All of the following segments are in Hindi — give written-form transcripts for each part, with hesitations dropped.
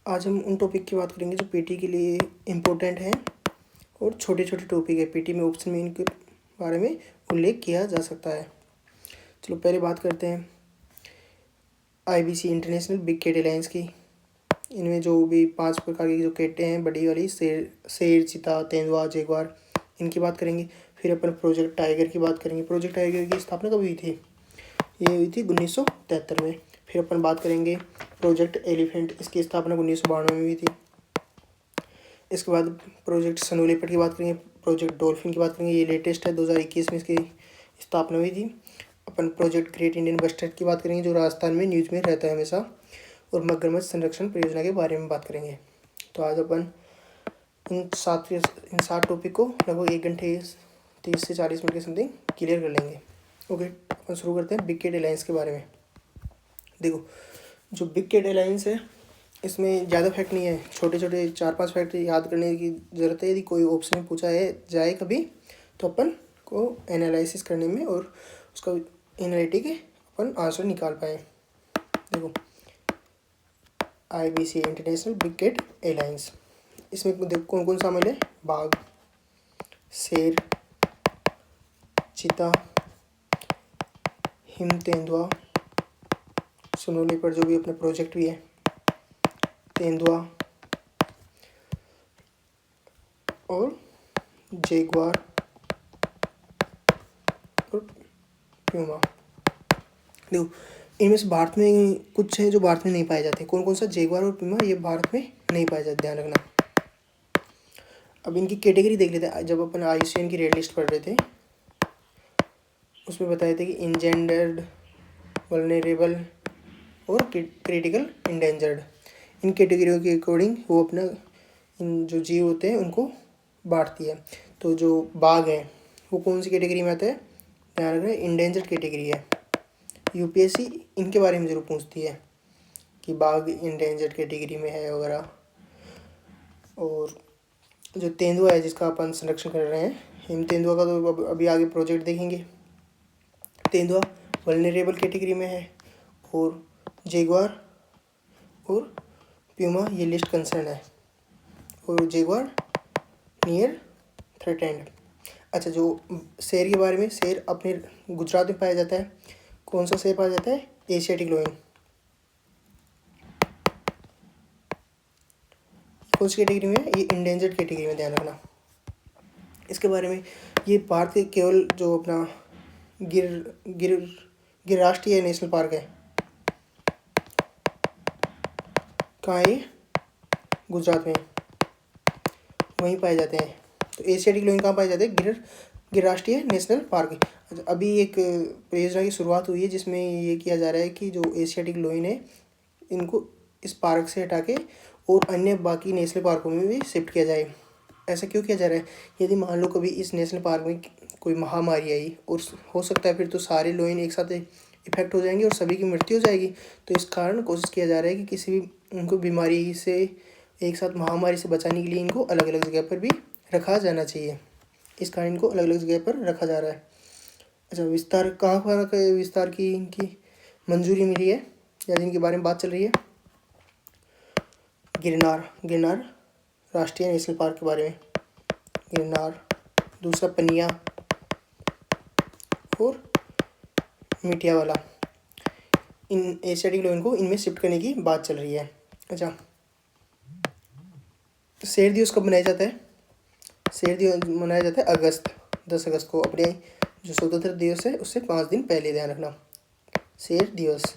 आज हम उन टॉपिक की बात करेंगे जो पीटी के लिए इम्पोर्टेंट हैं और छोटे छोटे टॉपिक है पीटी में ऑप्शन में इनके बारे में उल्लेख किया जा सकता है। चलो पहले बात करते हैं IBC international big cat alliance की। इनमें जो भी 5 प्रकार की जो कैटें हैं बड़ी वाली शेर, चीता, तेंदुआ, जगुआर, इनकी बात करेंगे। फिर अपन प्रोजेक्ट टाइगर की बात करेंगे। प्रोजेक्ट टाइगर की स्थापना कब हुई थी? ये हुई थी 1973 में। फिर अपन बात करेंगे प्रोजेक्ट एलिफेंट, इसकी स्थापना 1992 में हुई थी। इसके बाद प्रोजेक्ट स्नो लेपर्ड की बात करेंगे। प्रोजेक्ट डॉल्फिन की बात करेंगे, ये लेटेस्ट है, 2021 में इसकी स्थापना हुई थी। अपन प्रोजेक्ट ग्रेट इंडियन बस्टर्ड की बात करेंगे जो राजस्थान में न्यूज़ में रहता है हमेशा। और मगरमच्छ संरक्षण परियोजना के बारे में बात करेंगे। तो आज अपन इन 7 टॉपिक को लगभग 1 घंटे 30 से 40 मिनट के समथिंग क्लियर कर लेंगे। ओके, अपन शुरू करते हैं बिग कैट एलायंस के बारे में। देखो, जो बिग कैट एलायंस है इसमें ज़्यादा फैक्ट नहीं है, छोटे छोटे 4-5 फैक्ट याद करने की ज़रूरत है। यदि कोई ऑप्शन में पूछा है जाए कभी तो अपन को एनालिसिस करने में और उसका एनालिटिक अपन आंसर निकाल पाए। देखो, IBC international big cat alliance, इसमें देखो कौन कौन शामिल है। बाघ, शेर, चीता, हिम तेंदुआ, स्नो लेपर्ड जो भी अपना प्रोजेक्ट भी है, तेंदुआ और जैगुआर और प्यूमा। देखो, इनमें से भारत में कुछ है जो भारत में नहीं पाए जाते। कौन कौन सा? जैगुआर और प्यूमा, ये भारत में नहीं पाए जाते, ध्यान रखना। अब इनकी कैटेगरी देख लेते हैं। जब अपन आईयूसीएन की रेड लिस्ट पढ़ रहे थे उसमें बताए थे कि इंजेंडर्ड, वल्नरेबल और क्रिटिकल इंडेंजर्ड। इन कैटेगरियों के अकॉर्डिंग वो अपना इन जो जीव होते हैं उनको बांटती है। तो जो बाघ है वो कौन सी कैटेगरी में आता है? ध्यान रखना, इंडेंजर्ड कैटेगरी है। यूपीएससी इनके बारे में ज़रूर पूछती है कि बाघ इंडेंजर्ड कैटेगरी में है वगैरह। और जो तेंदुआ है जिसका अपन संरक्षण कर रहे हैं, हिम तेंदुआ का तो अभी आगे प्रोजेक्ट देखेंगे। तेंदुआ वल्नरेबल कैटेगरी में है और जैगुआर और प्यूमा ये लिस्ट कंसर्न है और जैगुआर नियर थ्रेटेंड। अच्छा, जो शेर के बारे में, शेर अपने गुजरात में पाया जाता है। कौन सा शेर पाया जाता है? Asiatic lion. कौन सी कैटेगरी में है? ये इंडेंजर्ड कैटेगरी में, ध्यान रखना। इसके बारे में, ये भारत के केवल जो अपना गिर राष्ट्रीय नेशनल पार्क है, कहाँ है? गुजरात में, वहीं पाए जाते हैं। तो एशियाटिक लोइन कहाँ पाए जाते हैं? गिर राष्ट्रीय नेशनल पार्क। अच्छा, अभी एक परियोजना की शुरुआत हुई है जिसमें ये किया जा रहा है कि जो एशियाटिक लोइन है इनको इस पार्क से हटा के और अन्य बाकी नेशनल पार्कों में भी शिफ्ट किया जाए। ऐसा क्यों किया जा रहा है? यदि मान लो कभी इस नेशनल पार्क में कोई महामारी आई और हो सकता है फिर तो सारे लोइन एक साथ इफेक्ट हो जाएंगे और सभी की मृत्यु हो जाएगी। तो इस कारण कोशिश किया जा रहा है कि किसी भी उनको बीमारी से एक साथ महामारी से बचाने के लिए इनको अलग अलग जगह पर भी रखा जाना चाहिए। इस कारण इनको अलग अलग जगह पर रखा जा रहा है। अच्छा, विस्तार कहाँ पर विस्तार की इनकी मंजूरी मिली है या जिनके बारे में बात चल रही है? गिरनार राष्ट्रीय नेशनल पार्क के बारे में। गिरनार, दूसरा पनिया और मिटियावाला, इन एशियाटिक लोइन को इनमें शिफ्ट करने की बात चल रही है। अच्छा, शेर दिवस कब मनाया जाता है? शेर दिवस मनाया जाता है 10 अगस्त को, अपने जो स्वतंत्रता दिवस है उससे 5 दिन पहले, ध्यान रखना। शेर दिवस।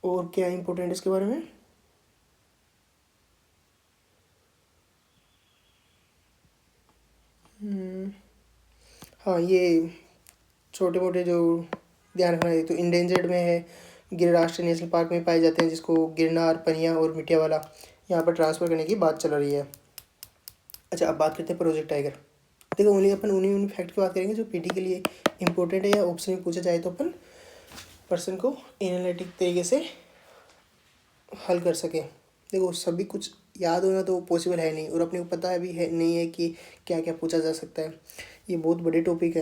और क्या इम्पोर्टेंट इसके बारे में? हाँ, ये छोटे मोटे जो ध्यान रखना है, तो इंडेंजर्ड में है, गिर राष्ट्रीय नेशनल पार्क में पाए जाते हैं जिसको गिरनार, पनिया और मिटियावाला यहाँ पर ट्रांसफ़र करने की बात चल रही है। अच्छा, अब बात करते हैं प्रोजेक्ट टाइगर। देखो, अपन उन्हीं फैक्ट की बात करेंगे जो पीटी के लिए इंपॉर्टेंट है या ऑप्शन में पूछा जाए तो अपन पर्सन को एनालिटिक तरीके से हल कर सकें। देखो, सभी कुछ याद होना तो पॉसिबल है नहीं और अपने को पता है भी है नहीं है कि क्या क्या पूछा जा सकता है। ये बहुत बड़े टॉपिक है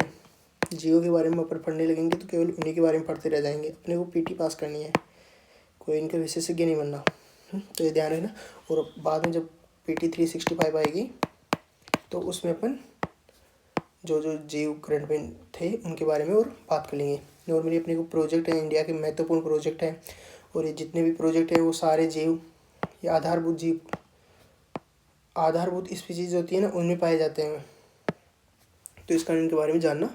जियो के बारे में अपन पढ़ने लगेंगे तो केवल उन्हीं के बारे में पढ़ते रह जाएंगे, अपने को पीटी पास करनी है, कोई इनका विशेषज्ञ नहीं बनना। तो ये ध्यान रखना। और बाद में जब पीटी 365 आएगी तो उसमें अपन जो जो जीव करंट में थे उनके बारे में और बात कर लेंगे। नॉर्मली अपने को प्रोजेक्ट है, इंडिया के महत्वपूर्ण प्रोजेक्ट हैं, और ये जितने भी प्रोजेक्ट हैं वो सारे जीव या आधारभूत जीव, आधारभूत स्पीसीज होती है ना, उनमें पाए जाते हैं, तो इस कारण इनके बारे में जानना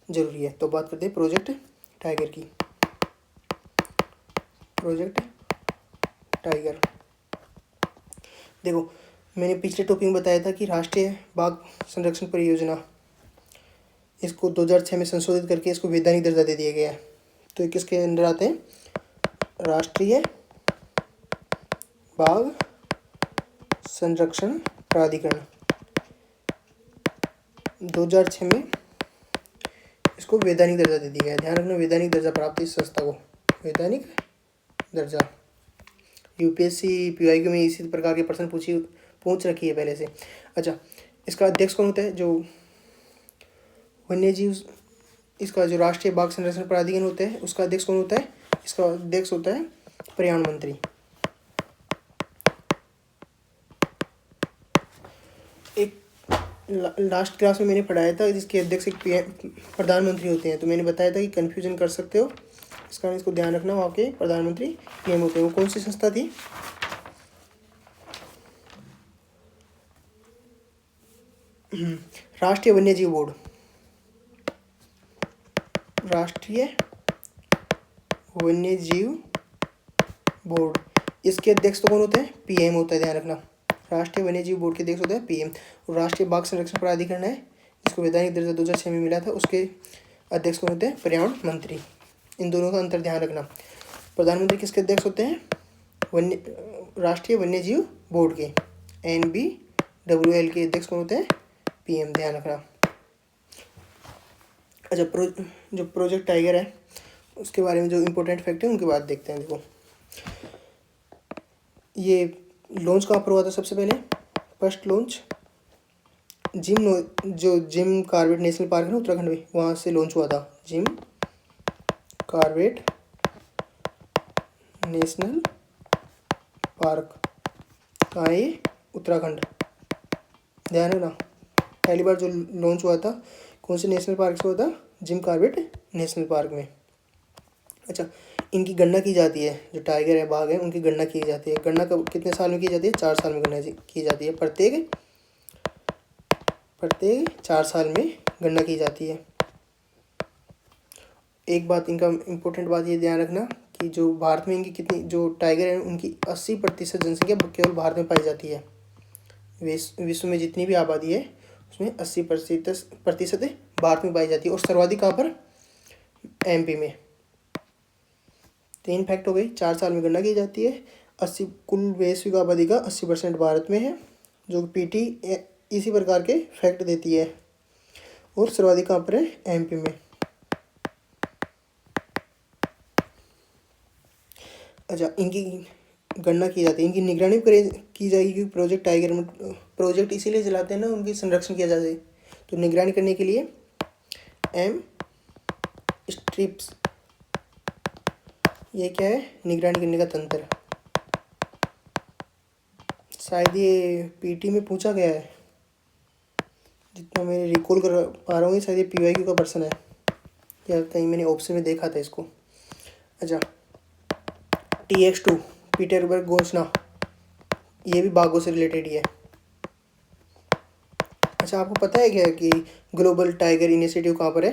जरूरी है। तो बात करते हैं प्रोजेक्ट टाइगर की। प्रोजेक्ट टाइगर, देखो मैंने पिछले टॉपिक में बताया था कि राष्ट्रीय बाघ संरक्षण परियोजना, इसको 2006 में संशोधित करके इसको वैधानिक दर्जा दे दिया गया है। तो ये किसके अंदर आते हैं? राष्ट्रीय बाघ संरक्षण प्राधिकरण। 2006 में इसको वैधानिक दर्जा दे दिया गया है। ध्यान रखना, वैधानिक दर्जा प्राप्त इस संस्था को, वैधानिक दर्जा। यूपीएससी पीवाईक्यू में इसी प्रकार के प्रश्न पूछ रखी है पहले से। अच्छा, इसका अध्यक्ष कौन होता है? जो वन्य जीव, इसका जो राष्ट्रीय बाघ संरक्षण प्राधिकरण होता है उसका अध्यक्ष कौन होता है? इसका अध्यक्ष होता है पर्यावरण मंत्री। एक लास्ट क्लास में मैंने पढ़ाया था जिसके अध्यक्ष एक प्रधानमंत्री होते हैं, तो मैंने बताया था कि कन्फ्यूजन कर सकते हो, इस कारण इसको ध्यान रखना, वहाँ के प्रधानमंत्री पीएम होते हैं। वो कौन सी संस्था थी? राष्ट्रीय वन्यजीव बोर्ड। राष्ट्रीय वन्यजीव बोर्ड, इसके अध्यक्ष तो कौन होते हैं? पीएम होता है, ध्यान रखना। राष्ट्रीय वन्यजीव बोर्ड के अध्यक्ष होता है पीएम। और राष्ट्रीय बाघ संरक्षण प्राधिकरण है जिसको वैधानिक दर्जा 2006 में मिला था, उसके अध्यक्ष कौन होते हैं? पर्यावरण मंत्री। इन दोनों का अंतर ध्यान रखना। प्रधानमंत्री किसके अध्यक्ष होते हैं? राष्ट्रीय वन्यजीव बोर्ड के, NBWL के अध्यक्ष कौन होते हैं? पीएम, ध्यान रखना। अच्छा, जो प्रोजेक्ट टाइगर है उसके बारे में जो इम्पोर्टेंट फैक्ट है उनके बाद देखते हैं। देखो, ये लॉन्च कहाँ पर हुआ था? सबसे पहले first launch Jim Corbett national park है ना उत्तराखंड में, वहाँ से लॉन्च हुआ था। जिम कॉर्बेट नेशनल पार्क कहाँ है? उत्तराखंड, ध्यान है ना। पहली बार जो लॉन्च हुआ था कौन से नेशनल पार्क से हुआ था? जिम कॉर्बेट नेशनल पार्क में। अच्छा, इनकी गणना की जाती है, जो टाइगर है, बाघ है, उनकी गणना की जाती है। गणना कब, कितने साल में की जाती है? 4 साल में गणना की जाती है। प्रत्येक 4 साल में गणना की जाती है। एक बात, इनका इम्पोर्टेंट बात ये ध्यान रखना कि जो भारत में इनकी कितनी, जो टाइगर है उनकी 80% जनसंख्या केवल भारत में पाई जाती है। विश्व में जितनी भी आबादी है उसमें 80% भारत में पाई जाती है। और सर्वाधिक कहाँ पर? MP में। 3 फैक्ट हो गई। 4 साल में गणना की जाती है, 80 कुल वैश्विक आबादी का 80% भारत में है, जो पीटी इसी प्रकार के फैक्ट देती है। और सर्वाधिक कहाँ पर है? MP में। अच्छा, इनकी गणना की जाती है, इनकी निगरानी की जाएगी क्योंकि प्रोजेक्ट टाइगर में प्रोजेक्ट इसीलिए चलाते हैं ना, उनकी संरक्षण किया जाए। तो निगरानी करने के लिए M स्ट्रिप्स, ये क्या है? निगरानी करने का तंत्र। शायद ये पीटी में पूछा गया है, जितना मैं रिकॉल कर पा रहा हूँ, शायद ये PYQ का पर्सन है या कहीं मैंने ऑप्शन में देखा था इसको। अच्छा, TX2 पीटरबर्ग घोषणा, ये भी बाघों से रिलेटेड ही है। अच्छा, आपको पता है क्या कि ग्लोबल टाइगर इनिशिएटिव कहाँ पर है?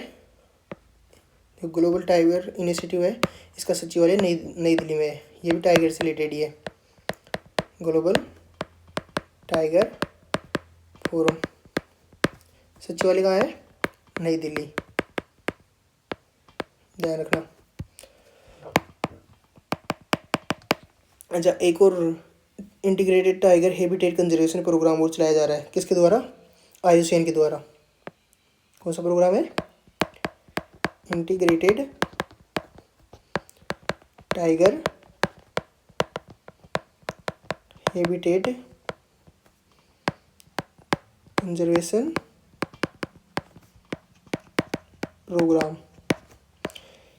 जो ग्लोबल टाइगर इनिशिएटिव है इसका सचिवालय नई दिल्ली में है। ये भी टाइगर से रिलेटेड ही है। ग्लोबल टाइगर फोरम सचिवालय कहाँ है? नई दिल्ली, ध्यान रखना। अच्छा, एक और integrated tiger habitat conservation programme और चलाया जा रहा है, किसके द्वारा? IUCN के द्वारा। कौन सा प्रोग्राम है? Integrated tiger habitat conservation programme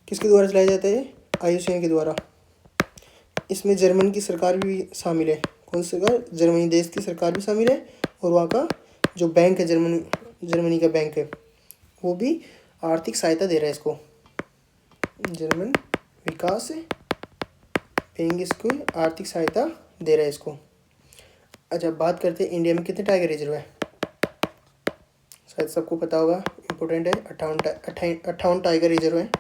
किसके द्वारा चलाया जाता है? IUCN के द्वारा। इसमें जर्मन की सरकार भी शामिल है। कौन सी सरकार? जर्मनी देश की सरकार भी शामिल है, और वहाँ का जो बैंक है, जर्मनी का बैंक है, वो भी आर्थिक सहायता दे रहा है इसको। जर्मन विकास बैंक इसको आर्थिक सहायता दे रहा है इसको। अच्छा, बात करते हैं इंडिया में कितने टाइगर रिजर्व है। शायद सबको पता होगा, इम्पोर्टेंट है। 58 टाइगर रिजर्व है।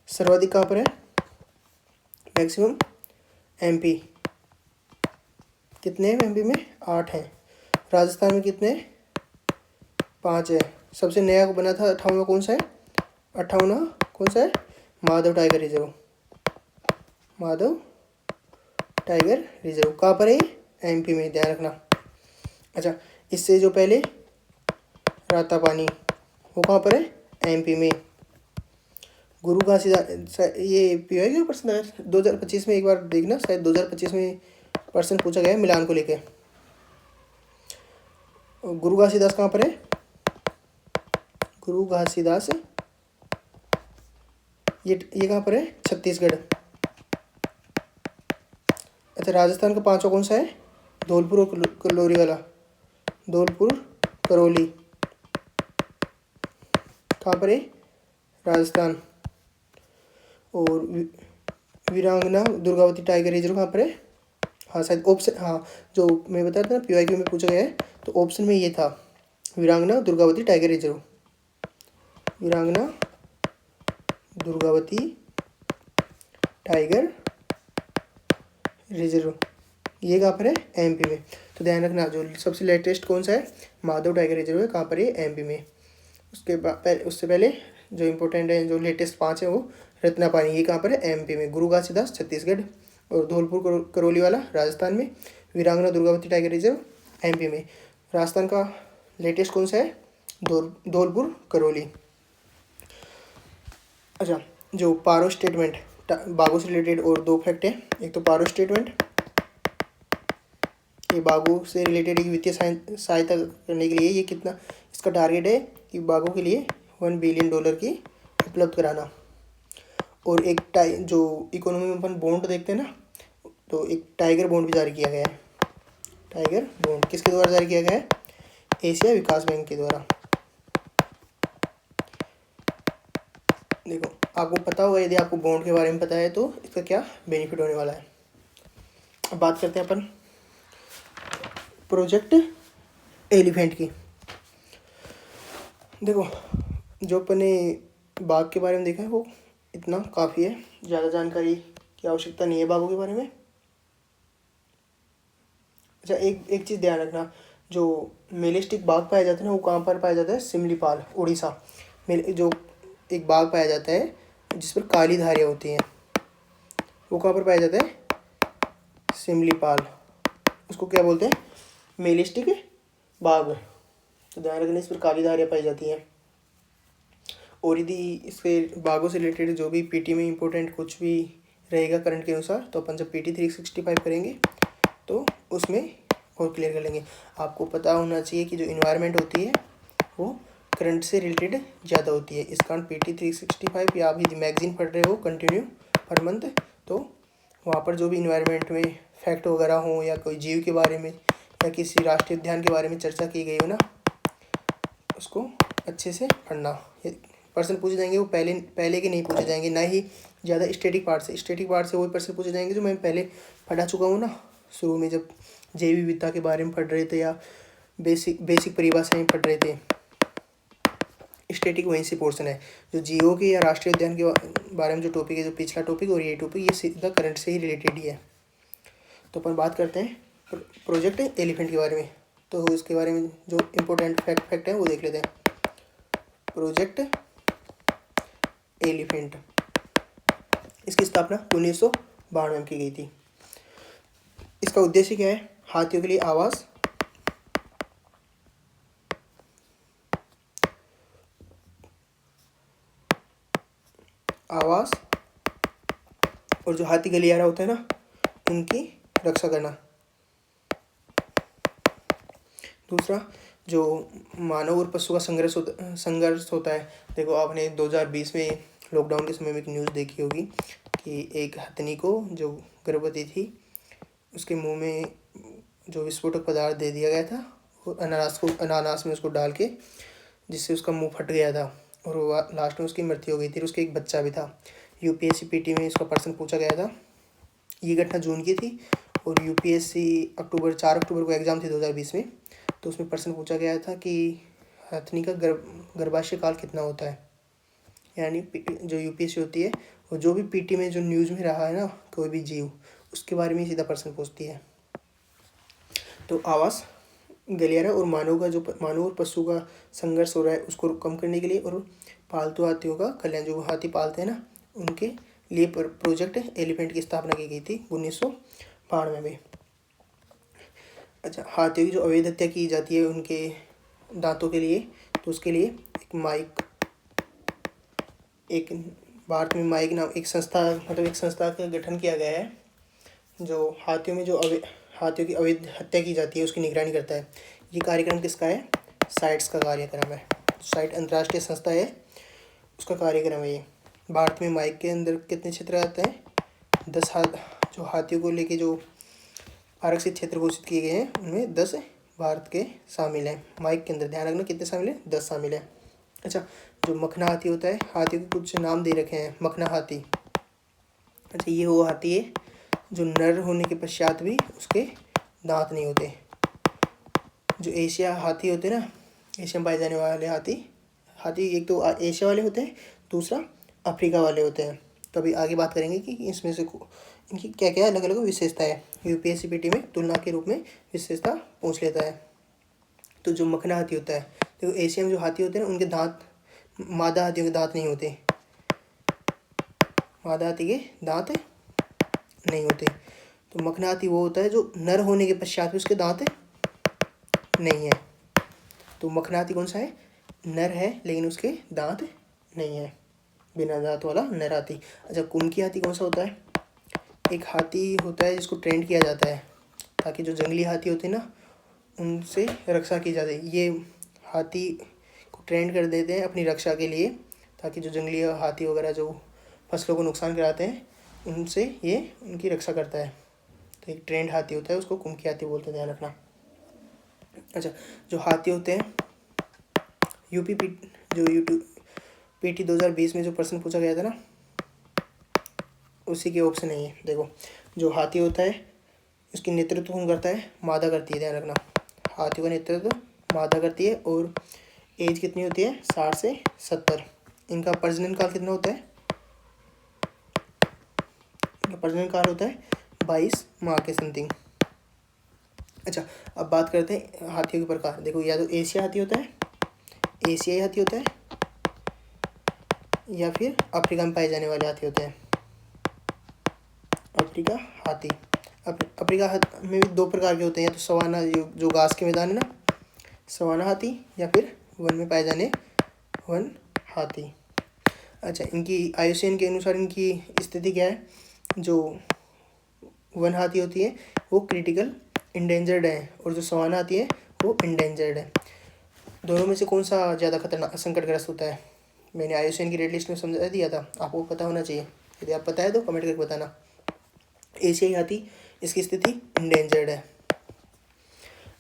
सर्वाधिक कहाँ पर है? Maximum MP। कितने हैं MP में? 8 हैं। राजस्थान में कितने? 5 है। सबसे नया को बना था 58वां कौन सा है? 58वां कौन सा है? Madhav tiger reserve. Madhav tiger reserve कहाँ पर है? MP में, ध्यान रखना। अच्छा, इससे जो पहले रातापानी, वो कहाँ पर है? MP में। गुरु घासीदास, ये PY का प्रश्न है 2025 में, एक बार देखना, शायद 2025 में प्रश्न पूछा गया है मिलान को लेके। गुरु घासीदास कहाँ पर है? गुरु घासीदास ये कहाँ पर है? छत्तीसगढ़। अच्छा, राजस्थान का 5वां कौन सा है? धौलपुर और करौली वाला। धौलपुर करौली कहाँ पर है? राजस्थान। और वीरांगना दुर्गावती टाइगर रिजर्व कहाँ पर है? हाँ, शायद ऑप्शन, हाँ, जो मैं बताया था ना PYQ में पूछा गया है, तो ऑप्शन में ये था, वीरांगना दुर्गावती टाइगर रिजर्व। वीरांगना दुर्गावती टाइगर रिजर्व ये कहाँ पर है? MP में। तो ध्यान रखना, जो सबसे लेटेस्ट कौन सा है? माधव टाइगर रिजर्व है। कहाँ पर है? MP में। उसके बाद उससे पहले जो इम्पोर्टेंट है, जो लेटेस्ट 5 है, वो रत्नापानी, ये कहाँ पर है? MP में। गुरु घासीदास छत्तीसगढ़, और धौलपुर करौली वाला राजस्थान में। वीरांगना दुर्गावती टाइगर रिजर्व MP में। राजस्थान का लेटेस्ट कौन सा है? धौलपुर करौली। अच्छा, जो पारो स्टेटमेंट बाघों से रिलेटेड और 2 फैक्ट है। एक तो पारो स्टेटमेंट, ये बाघों से रिलेटेड एक वित्तीय सहायता करने के लिए, ये कितना इसका टारगेट है कि बाघों के लिए $1 बिलियन की उपलब्ध कराना। और एक जो इकोनॉमी में अपन बॉन्ड देखते हैं ना, तो एक टाइगर बॉन्ड भी जारी किया गया है। टाइगर बॉन्ड किसके द्वारा जारी किया गया है? एशिया विकास बैंक के द्वारा। देखो, आपको पता होगा, यदि आपको बॉन्ड के बारे में पता है तो इसका क्या बेनिफिट होने वाला है। अब बात करते हैं अपन प्रोजेक्ट एलिफेंट की। देखो, जो अपने बाघ के बारे में देखा है वो इतना काफ़ी है, ज़्यादा जानकारी की आवश्यकता नहीं है बाघों के बारे में। अच्छा, एक चीज़ ध्यान रखना, जो मेलेस्टिक बाघ पाया जाता है ना, वो कहाँ पर पाया जाता है? सिमलीपाल, उड़ीसा में। जो एक बाघ पाया जाता है जिस पर काली धारियाँ होती हैं, वो कहाँ पर पाया जाता है? सिमलीपाल। उसको क्या बोलते हैं? मेलेस्टिक बाघ। तो ध्यान रखना, इस पर काली धारियाँ पाई जाती हैं। और यदि इसके बाघों से रिलेटेड जो भी PT में इम्पोर्टेंट कुछ भी रहेगा करंट के अनुसार, तो अपन जब PT 365 करेंगे तो उसमें और क्लियर कर लेंगे। आपको पता होना चाहिए कि जो इन्वायरमेंट होती है वो करंट से रिलेटेड ज़्यादा होती है। इस कारण PT 365 या आप यदि मैगजीन पढ़ रहे हो कंटिन्यू पर मंथ, तो वहाँ पर जो भी इन्वायरमेंट में फैक्ट वगैरह हो, या कोई जीव के बारे में या किसी राष्ट्रीय उद्यान के बारे में चर्चा की गई हो ना, उसको अच्छे से पढ़ना। प्रश्न पूछे जाएंगे वो पहले के नहीं पूछे जाएंगे, ना ही ज़्यादा स्टैटिक पार्ट से। स्टैटिक पार्ट से वही प्रश्न पूछे जाएंगे जो मैं पहले पढ़ा चुका हूँ ना, शुरू में जब जैव विविधता के बारे में पढ़ रहे थे या बेसिक परिभाषाएं पढ़ रहे थे। स्टैटिक वहीं से पोर्शन है। जो जीओ के या राष्ट्रीय उद्यान के बारे में जो टॉपिक है, जो पिछला टॉपिक और ये टॉपिक, ये सीधा करंट से ही रिलेटेड ही है। तो अपन बात करते हैं प्रोजेक्ट एलिफेंट के बारे में। तो इसके बारे में जो इम्पोर्टेंट फैक्ट है वो देख लेते हैं। प्रोजेक्ट एलिफेंट, इसकी स्थापना 1992 में की गई थी। इसका उद्देश्य क्या है? हाथियों के लिए आवास, और जो हाथी गलियारा होता है ना, उनकी रक्षा करना। दूसरा, जो मानव और पशु का संघर्ष होता है। देखो आपने 2020 में लॉकडाउन के समय में एक न्यूज़ देखी होगी कि एक हथनी को जो गर्भवती थी उसके मुंह में जो विस्फोटक पदार्थ दे दिया गया था और अनानास में उसको डाल के, जिससे उसका मुंह फट गया था और वो लास्ट में उसकी मृत्यु हो गई थी। उसके एक बच्चा भी था। यूपीएससी पीटी में इसका प्रश्न पूछा गया था। ये घटना जून की थी और यूपीएससी 4 अक्टूबर को एग्ज़ाम थी 2020 में। तो उसमें प्रश्न पूछा गया था कि हथनी का गर्भाशय काल कितना होता है। यानी जो यूपीएससी होती है वो जो भी पीटी में जो न्यूज़ में रहा है ना, कोई भी जीव, उसके बारे में सीधा प्रश्न पूछती है। तो आवास गलियारा और मानव और पशु का संघर्ष हो रहा है, उसको कम करने के लिए और पालतू हाथियों का कल्याण, जो हाथी पालते हैं ना, उनके लिए प्रोजेक्ट एलिफेंट की स्थापना की गई थी 1992 में। अच्छा, हाथियों की जो अवैध हत्या की जाती है उनके दांतों के लिए, तो उसके लिए एक भारत में माइक नाम एक संस्था का गठन किया गया है जो हाथियों की अवैध हत्या की जाती है उसकी निगरानी करता है। ये कार्यक्रम किसका है? साइट्स का कार्यक्रम है। साइट अंतर्राष्ट्रीय संस्था है, उसका कार्यक्रम है ये। भारत में माइक के अंदर कितने क्षेत्र आते हैं? 10 जो हाथियों को लेके जो आरक्षित क्षेत्र घोषित किए गए हैं उनमें 10 भारत के शामिल हैं। माइक के अंदर ध्यान रखना कितने शामिल हैं? 10 शामिल है। अच्छा, जो मखना हाथी होता है, हाथियों को कुछ नाम दे रखे हैं। मखना हाथी, अच्छा ये वो हाथी है जो नर होने के पश्चात भी उसके दांत नहीं होते। जो एशिया हाथी होते हैं ना, एशिया में पाए जाने वाले हाथी एक तो एशिया वाले होते हैं, दूसरा अफ्रीका वाले होते हैं। तो अभी आगे बात करेंगे कि इसमें से इनकी क्या क्या अलग अलग विशेषता है। यूपीएससी पीटी में तुलना के रूप में विशेषता पूछ लेता है। तो जो मखना हाथी होता है, तो एशिया में जो हाथी होते हैं ना, उनके दांत, मादा हाथियों के दांत नहीं होते। मादा हाथी के दांत नहीं होते। तो मखना हाथी वो होता है जो नर होने के पश्चात भी उसके दांत नहीं है। तो मखना हाथी कौन सा है? नर है लेकिन उसके दांत नहीं है, बिना दांत वाला नर हाथी। अच्छा, कुमकी हाथी कौन सा होता है? एक हाथी होता है जिसको ट्रेंड किया जाता है ताकि जो जंगली हाथी होते हैं ना, उनसे रक्षा की जाती है। ये हाथी को ट्रेंड कर देते हैं अपनी रक्षा के लिए, ताकि जो जंगली हाथी वगैरह जो फसलों को नुकसान कराते हैं उनसे ये उनकी रक्षा करता है। तो एक ट्रेंड हाथी होता है, उसको कुमकी हाथी बोलते हैं, ध्यान रखना। अच्छा, जो हाथी होते हैं पीटी 2020 में जो प्रश्न पूछा गया था ना, उसी के ऑप्शन नहीं है। देखो, जो हाथी होता है उसकी नेतृत्व कौन करता है? मादा करती है, ध्यान रखना। हाथी का नेतृत्व मादा करती है और एज कितनी होती है? 60 से 70। इनका प्रजनन काल कितना होता है? इनका प्रजनन काल होता है 22 माह के समथिंग। अच्छा, अब बात करते हैं हाथियों के प्रकार। देखो, या तो एशिया हाथी होता है, एशियाई हाथी होता है, या फिर अफ्रीका में पाए जाने वाले हाथी होते हैं। अफ्रीका हाथी, अफ्रीका में भी 2 प्रकार के होते हैं, या तो सवाना जो घास के मैदान है ना, सवाना हाथी, या फिर वन में पाए जाने वन हाथी। अच्छा, इनकी IUCN के अनुसार इनकी स्थिति क्या है? जो वन हाथी होती है वो क्रिटिकल इंडेंजर्ड है और जो सवाना हाथी है वो इंडेंजर्ड है। दोनों में से कौन सा ज़्यादा खतरनाक संकटग्रस्त होता है? मैंने IUCN की रेड लिस्ट में समझा दिया था, आपको पता होना चाहिए। यदि आप पता है तो कमेंट करके बताना। एशियाई हाथी, इसकी स्थिति इंडेंजर्ड है।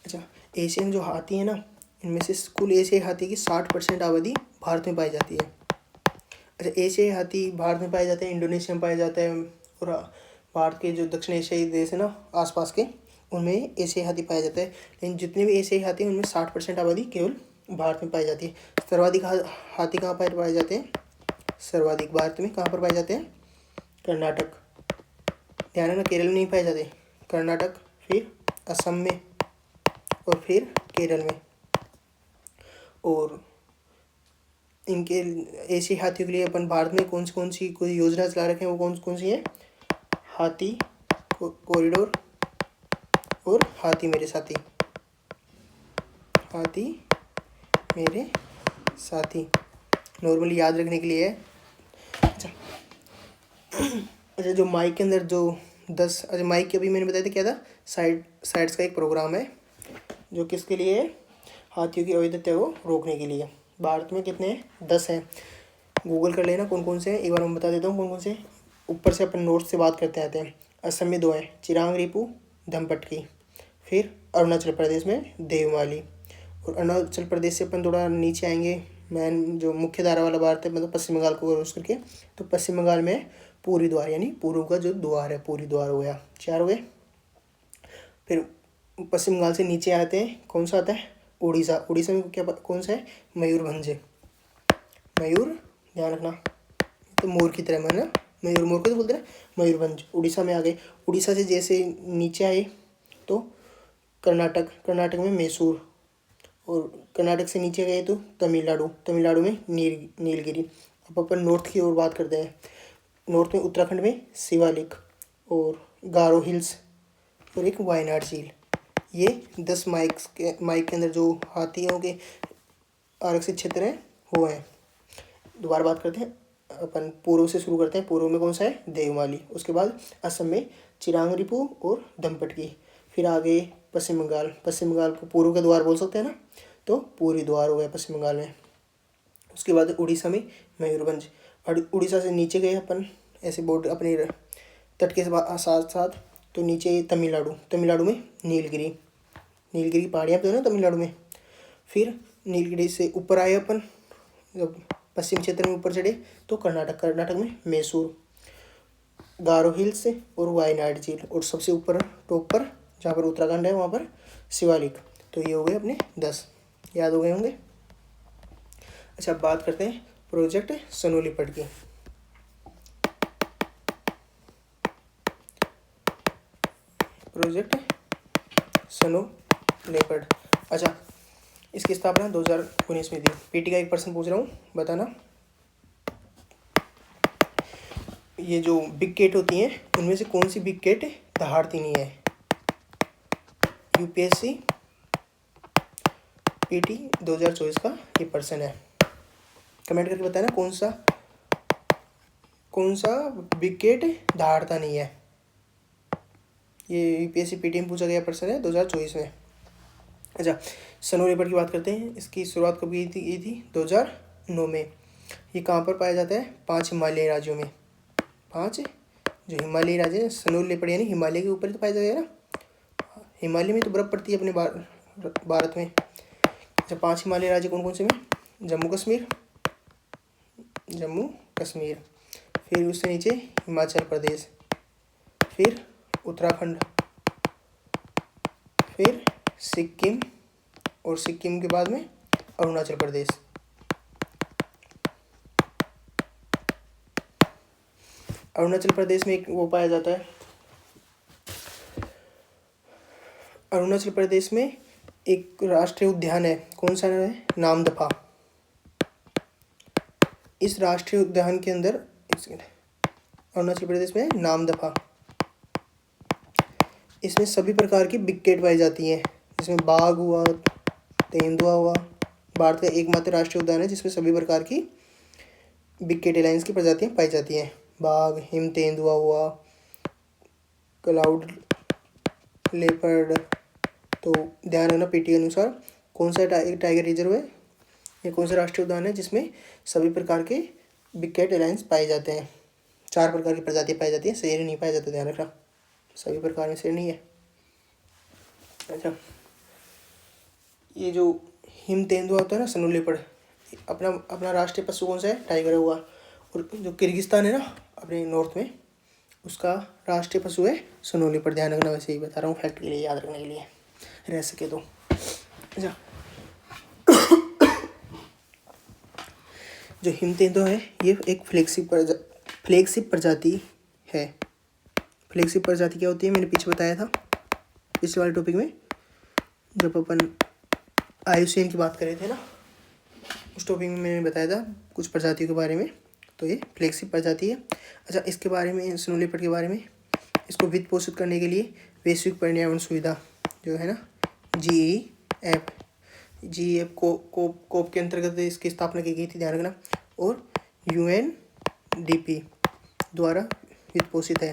अच्छा, एशियन जो हाथी है ना, इनमें से कुल एशियाई हाथी की 60% आबादी भारत में पाई जाती है। अच्छा, एशियाई हाथी भारत में पाए जाते हैं, इंडोनेशिया में पाया जाता है, और भारत के जो दक्षिण एशियाई देश है ना आसपास के, उनमें एशियाई हाथी पाया जाता है। लेकिन जितने भी एशियाई हाथी हैं उनमें 60% आबादी केवल भारत में पाई जाती है। सर्वाधिक हाथी कहाँ पर पाए जाते हैं? सर्वाधिक भारत में कहाँ पर पाए जाते हैं? कर्नाटक, ध्यान रखना, केरल में नहीं पाए जाते। कर्नाटक, फिर असम में, और फिर केरल में। और इनके एशियाई हाथियों के लिए अपन भारत में कौन सी कोई योजना चला रखे हैं, वो कौन सी है? हाथी कॉरिडोर और हाथी मेरे साथी। हाथी मेरे साथी नॉर्मली याद रखने के लिए है। अच्छा, जो माइक के अंदर जो 10, अच्छा माइक के अभी मैंने बताया था क्या था? साइट्स का एक प्रोग्राम है जो किसके लिए है? हाथियों की अवैध हत्या को रोकने के लिए। भारत में कितने हैं? 10 हैं। गूगल कर लेना कौन कौन से हैं, एक बार मैं बता देता हूँ कौन कौन से। ऊपर से अपन नोट्स से बात करते आते हैं। असम में 2 हैं, चिरांग रिपू, धमपटकी। फिर अरुणाचल प्रदेश में देवमाली। और अरुणाचल प्रदेश से अपन थोड़ा नीचे आएंगे, मैन जो मुख्य धारा वाला भारत है, मतलब पश्चिम बंगाल को क्रॉस करके, तो पश्चिम बंगाल में पूरी द्वार, यानी पूर्व का जो द्वार है, पूरी द्वार हो गया, 4 हो गए। फिर पश्चिम बंगाल से नीचे आते हैं, कौन सा आता है? उड़ीसा। उड़ीसा में क्या कौन सा है? मयूरभंज। मयूर, ध्यान रखना, तो मोर की तरह मन ना, मयूर मोर को तो बोलते हैं ना। मयूरभंज उड़ीसा में आ गए। उड़ीसा से जैसे नीचे आए तो कर्नाटक, कर्नाटक में मैसूर। और कर्नाटक से नीचे गए तो तमिलनाडु, तमिलनाडु में नीलगिरी। अब अपन नॉर्थ की ओर बात करते हैं। नॉर्थ में उत्तराखंड में शिवालिक और गारो हिल्स और एक वायनाड झील। ये 10 माइक के अंदर जो हाथियों के आरक्षित क्षेत्र हैं वो हैं। दोबारा बात करते हैं, अपन पूर्व से शुरू करते हैं। पूर्व में कौन सा है? देवमाली। उसके बाद असम में चिरांग रिपू और धमपटकी। फिर आगे पश्चिम बंगाल, पश्चिम बंगाल को पूर्व का द्वार बोल सकते हैं ना, तो पूरी द्वार हो गया पश्चिम बंगाल में। उसके बाद उड़ीसा में मयूरभंज। और उड़ीसा से नीचे गए अपन ऐसे बॉर्डर अपने तट के साथ साथ, तो नीचे तमिलनाडु, तमिलनाडु में नीलगिरी, नीलगिरी पहाड़ियाँ तो है ना तमिलनाडु में। फिर नीलगिरी से ऊपर आए अपन, जब पश्चिम क्षेत्र में ऊपर चढ़े तो कर्नाटक, कर्नाटक में मैसूर, गारो हिल्स और वायनाड झील। और सबसे ऊपर टॉप पर जहाँ पर उत्तराखंड है वहाँ पर शिवालिक। तो ये हो गए अपने 10, याद हो गए होंगे। अच्छा, अब बात करते हैं प्रोजेक्ट स्नो लेपर्ड की। Project snow leopard. अच्छा, इसकी स्थापना 2019 में थी। पीटी का एक प्रश्न पूछ रहा हूँ, बताना। ये जो बिग कैट होती हैं उनमें से कौन सी बिग कैट दहाड़ती नहीं है? यूपीएससी पीटी 2024 का ये प्रश्न है। कमेंट करके बताना कौन सा बिग कैट दहाड़ता नहीं है। ये यूपीएससी पीटी में पूछा गया प्रश्न है 2024 में। अच्छा, स्नो लेपर्ड की बात करते हैं। इसकी शुरुआत कब की थी? 2009 में। ये कहाँ पर पाया जाता है? 5 हिमालयी राज्यों में। 5 जो हिमालयी राज्य हैं, स्नो लेपर्ड यानी हिमालय के ऊपर ही तो पाया जाएगा ना। हिमालय में तो बर्फ़ पड़ती है अपने भारत में। अच्छा, 5 हिमालयी राज्य कौन कौन से में? जम्मू कश्मीर, फिर उससे नीचे हिमाचल प्रदेश, फिर उत्तराखंड, फिर सिक्किम, और सिक्किम के बाद में अरुणाचल प्रदेश। अरुणाचल प्रदेश में एक वो पाया जाता है, अरुणाचल प्रदेश में एक राष्ट्रीय उद्यान है। कौन सा है? नामदफा। इस राष्ट्रीय उद्यान के अंदर, अरुणाचल प्रदेश में नामदफा, इसमें सभी प्रकार की बिग कैट पाई जाती हैं, जिसमें बाघ हुआ, तेंदुआ हुआ। भारत का एकमात्र राष्ट्रीय उद्यान है जिसमें सभी प्रकार की बिग कैट एलाइंस की प्रजातियां पाई जाती हैं। बाघ, हिम तेंदुआ हुआ, क्लाउड लेपर्ड। तो ध्यान रखना पीटी के अनुसार कौन सा टाइगर रिजर्व है, ये कौन सा राष्ट्रीय उद्यान है जिसमें सभी प्रकार के बिग कैट एलाइंस पाए जाते हैं। 4 प्रकार की प्रजातियाँ पाई जाती हैं, शेर नहीं पाया जाता, ध्यान रखना, सभी प्रकार में शेर नहीं है। अच्छा, ये जो हिम तेंदुआ होता है ना, स्नो लेपर्ड, अपना राष्ट्रीय पशु कौन सा है? टाइगर हुआ। और जो किर्गिस्तान है ना अपने नॉर्थ में, उसका राष्ट्रीय पशु है स्नो लेपर्ड। ध्यान रखना, वैसे ही बता रहा हूँ फैक्ट के लिए, याद रखने के लिए रह सके तो। अच्छा, जो हिम तेंदुआ है ये एक फ्लैगशिप प्रजाति है। फ्लैगशिप प्रजाति क्या होती है? मैंने पीछे बताया था पिछले वाले टॉपिक में, जब अपन IUCN की बात कर रहे थे ना, उस टॉपिक में मैंने बताया था कुछ प्रजातियों के बारे में। तो ये फ्लैगशिप प्रजाति है। अच्छा, इसके बारे में, स्नो लेपर्ड के बारे में, इसको वित्त पोषित करने के लिए वैश्विक पर्यावरण सुविधा जो है ना, GEF कोप के अंतर्गत इसकी स्थापना की गई थी, ध्यान रखना। और UNDP द्वारा वित्त पोषित है।